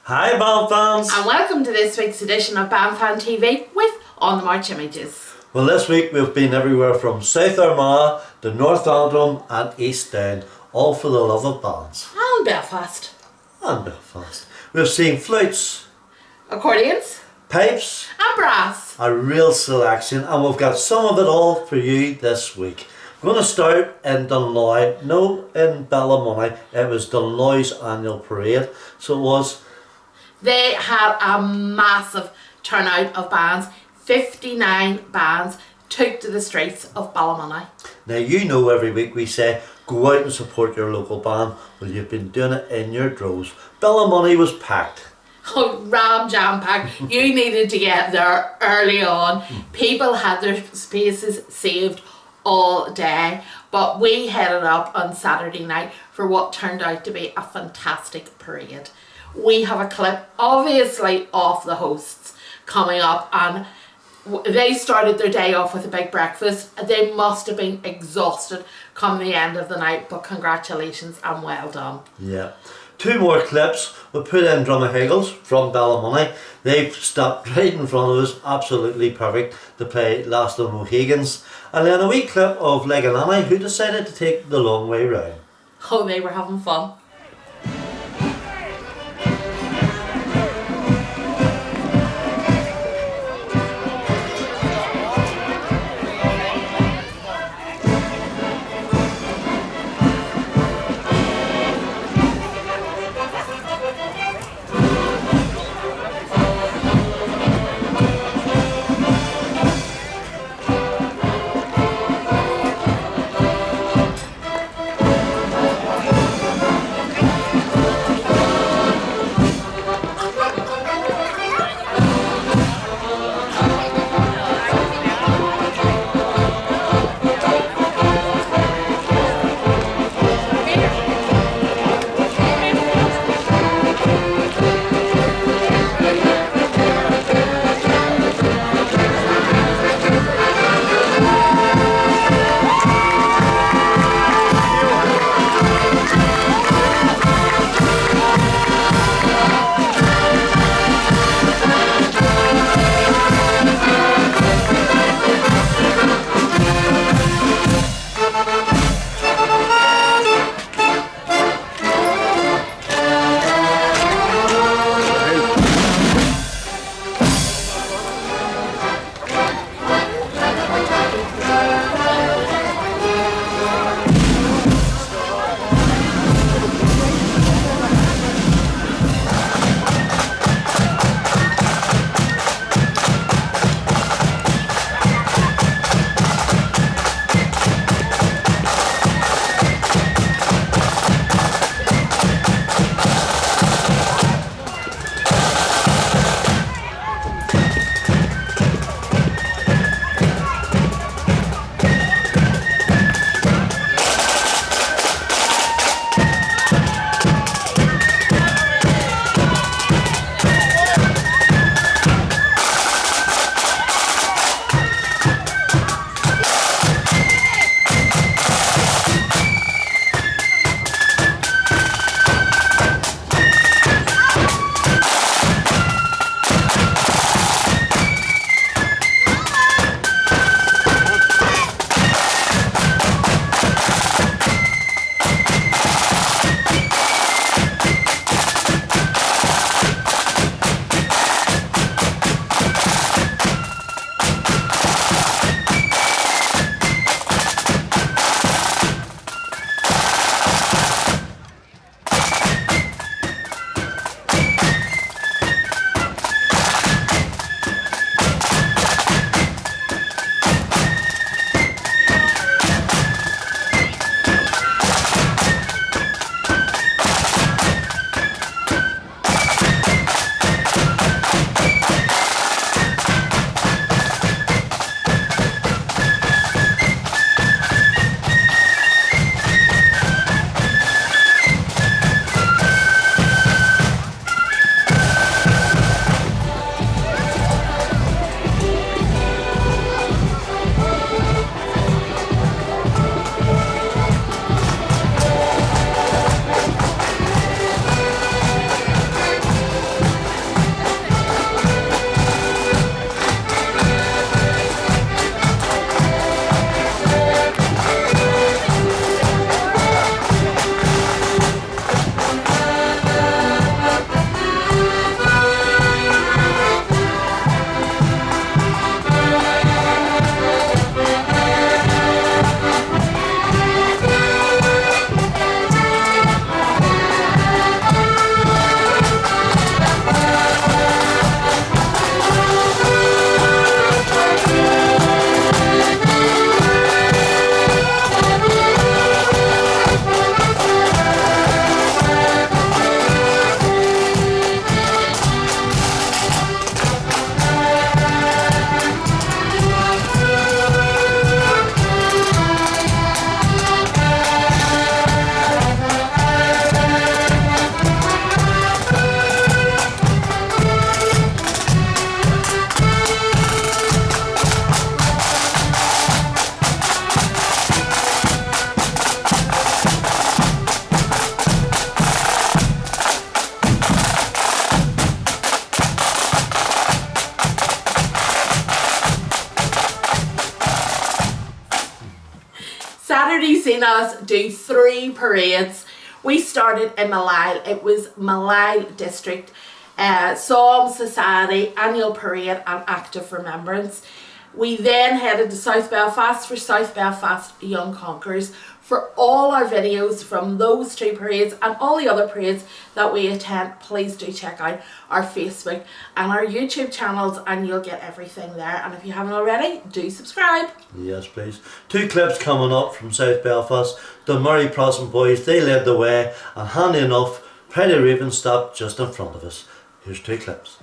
Hi Band fans! And welcome to this week's edition of Band Fan TV with On the March Images. Well, this week we've been everywhere from South Armagh to North Antrim and East Down, all for the love of bands. And Belfast. We've seen flutes, Accordions. pipes, And brass. a real selection, and we've got some of it all for you this week. We're going to start in Dunloy, no in Ballymoney. It was Dunloy's annual parade, so it was. They had a massive turnout of bands. 59 bands took to the streets of Ballymoney. Now you know every week we say go out and support your local band. Well, you've been doing it in your droves. Ballymoney was packed. Oh, ram jam packed. You needed to get there early on. People had their spaces saved all day, but we headed up on Saturday night for what turned out to be a fantastic parade. We have a clip obviously of the hosts coming up, and they started their day off with a big breakfast. They must have been exhausted come the end of the night, but congratulations and well done. Yeah. Two more clips. We put in Drumaheagles from Ballymoney. They've stopped right in front of us, absolutely perfect, to play Last of the Mohegans. And then a wee clip of Legananny, who decided to take the long way round. Oh, they were having fun. Saturday seen us do 3 parades. We started in Malile. It was Malile District Psalm Society Annual Parade and Active Remembrance. We then headed to South Belfast for South Belfast Young Conquerors. For all our videos from those 2 parades and all the other parades that we attend, please do check out our Facebook and our YouTube channels, and you'll get everything there. And if you haven't already, do subscribe. Yes, please. 2 clips coming up from South Belfast. Dunmurry Protestant Boys, they led the way, and handy enough, Pretty Raven stopped just in front of us. Here's 2 clips.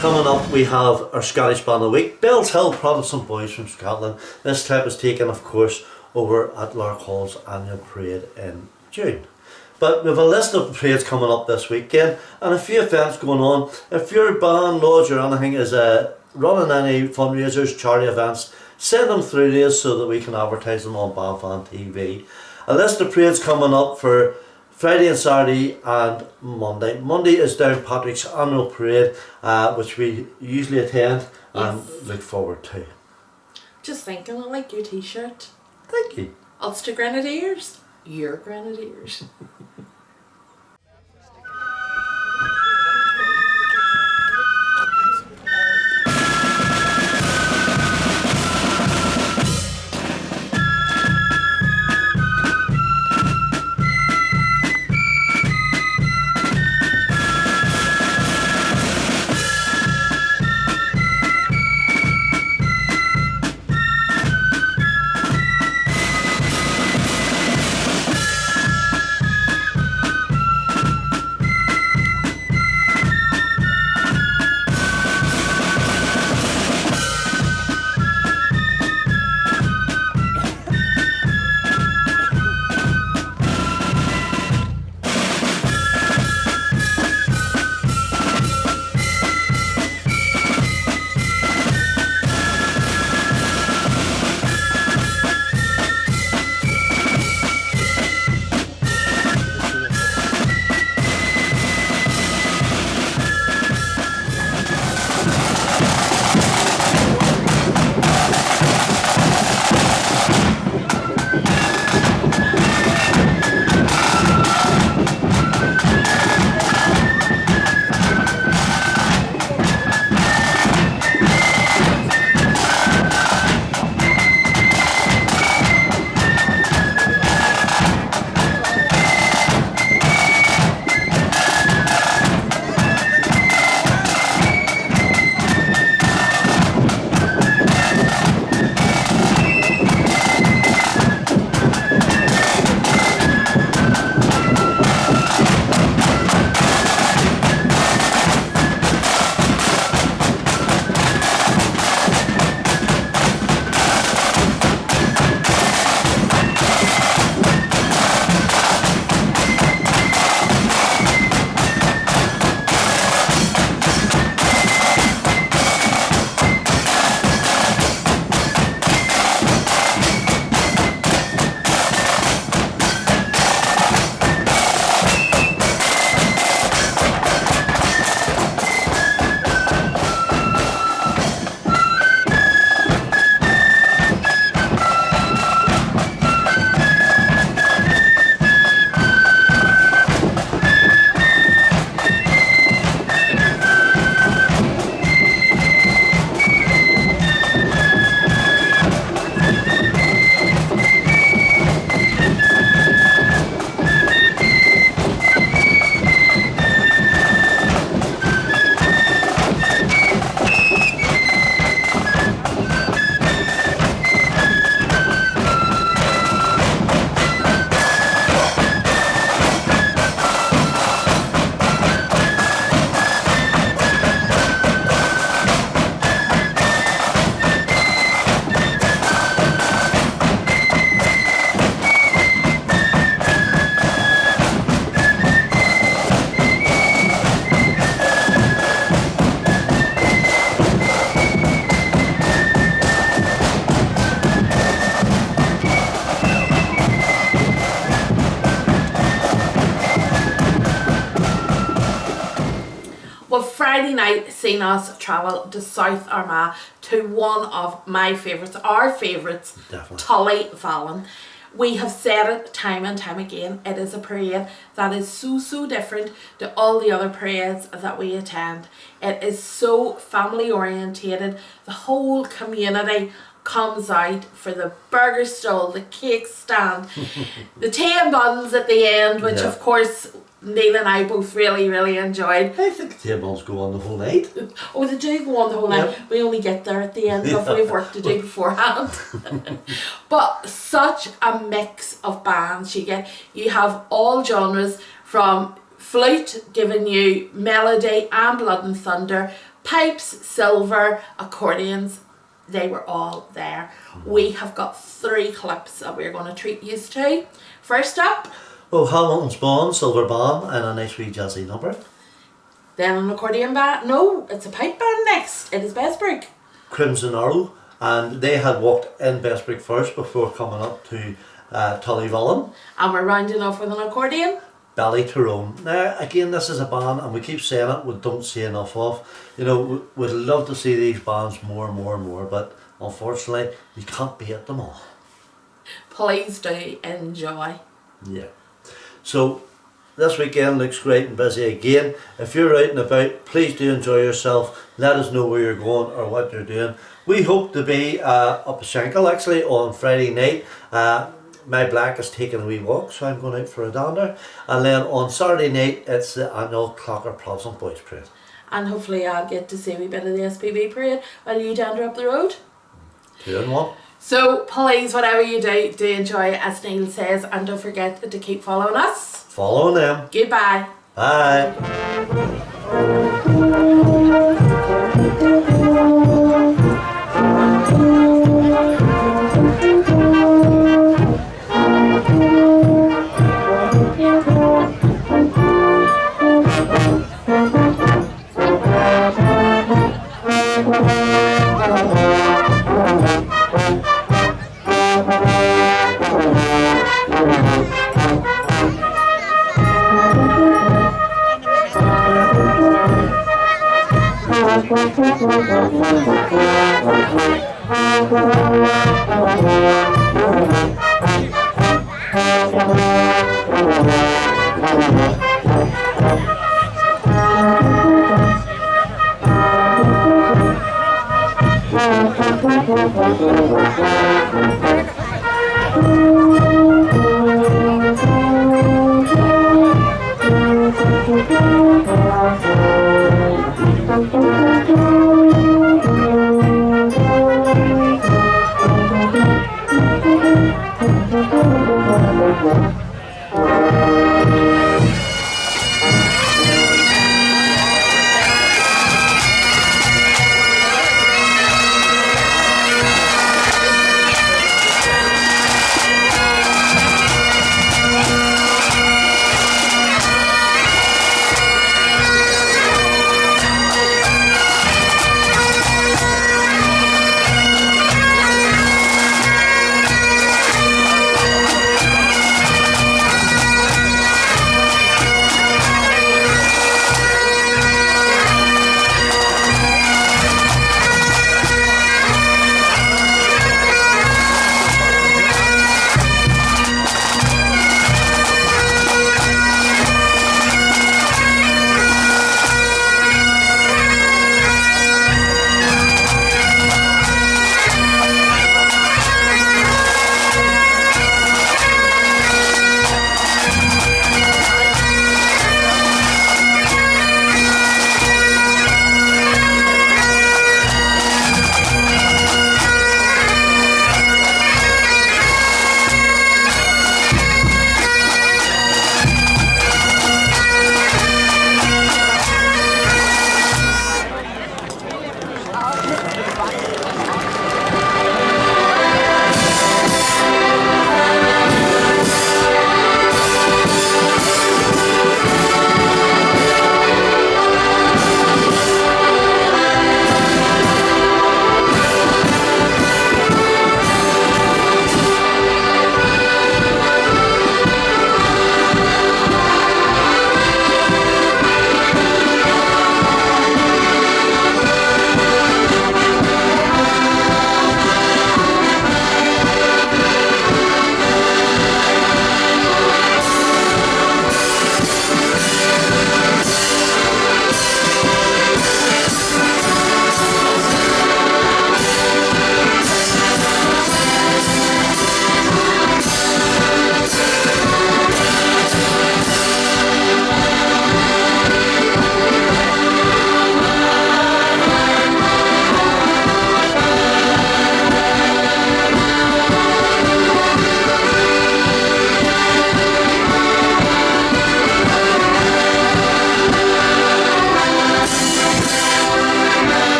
Coming up, we have our Scottish Band of the Week, Bellshill Protestant Boys from Scotland. This clip is taken, of course, over at Lark Hall's annual parade in June. But we have a list of parades coming up this weekend and a few events going on. If your band, lodge or anything is running any fundraisers, charity events, send them through to us so that we can advertise them on Balfan TV. A list of parades coming up for Friday and Saturday and Monday. Monday is Down Patrick's annual parade, which we usually attend and look forward to. Just thinking, I like your t-shirt. Thank you. Ulster Grenadiers, your Grenadiers. Friday night seen us travel to South Armagh to one of my favourites, our favourites, Definitely. Tullyvallen. We have said it time and time again, it is a parade that is so different to all the other parades that we attend. It is so family orientated. The whole community comes out for the burger stall, the cake stand, the tea and buns at the end, which Yeah. of course Neil and I both really enjoyed. I think the tables go on the whole night. Oh, they do go on the whole night. Yep. We only get there at the end if we have work to do beforehand. But such a mix of bands you get. You have all genres, from flute giving you melody and blood and thunder, pipes, silver, accordions. They were all there. We have got 3 clips that we're going to treat you to. First up, Oh, Hamiltonsbawn Silver band and a nice wee jazzy number. then an accordion band. No, it's a pipe band next. It is Bessbrook Crimson Arrow, and they had walked in Bessbrook first before coming up to Tullyvallen. And we're rounding off with an accordion. Ballytyrone. Now, again, this is a band, and we keep saying it, we don't see enough of. You know, we'd love to see these bands more and more, but unfortunately, you can't be at them all. Please do enjoy. Yeah. So, this weekend looks great and busy again. If you're out and about, please do enjoy yourself. Let us know where you're going or what you're doing. We hope to be up at Shankill actually on Friday night. My black is taking a wee walk, so I'm going out for a dander. And then on Saturday night, it's the annual Conquerors Protestant Boys parade. And hopefully I'll get to see a wee bit of the SPB parade while you dander up the road. 2 in 1. So please, whatever you do enjoy, as Neil says, and don't forget to keep following us. Following them. Goodbye. Bye.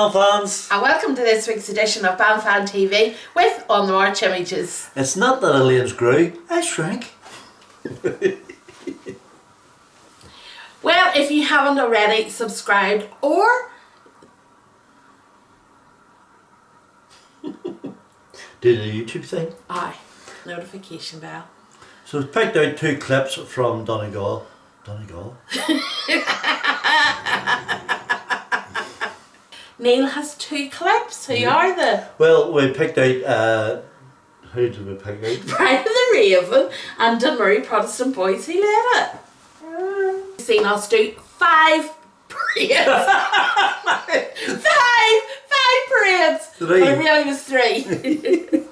band fans. And welcome to this week's edition of Band Fan TV with On the March Images. It's not that Elaine's grew, I shrank. Well, if you haven't already subscribed or Do the YouTube thing. aye, notification bell. So we've picked out 2 clips from Donegal. Donegal? Neil has 2 clips. Who are they? Well, we picked out, who did we pick out? Brian the Raven and Dunmurry Protestant Boys. Who led it? You've seen us do 5 parades. 5 parades. 3. But it really was 3.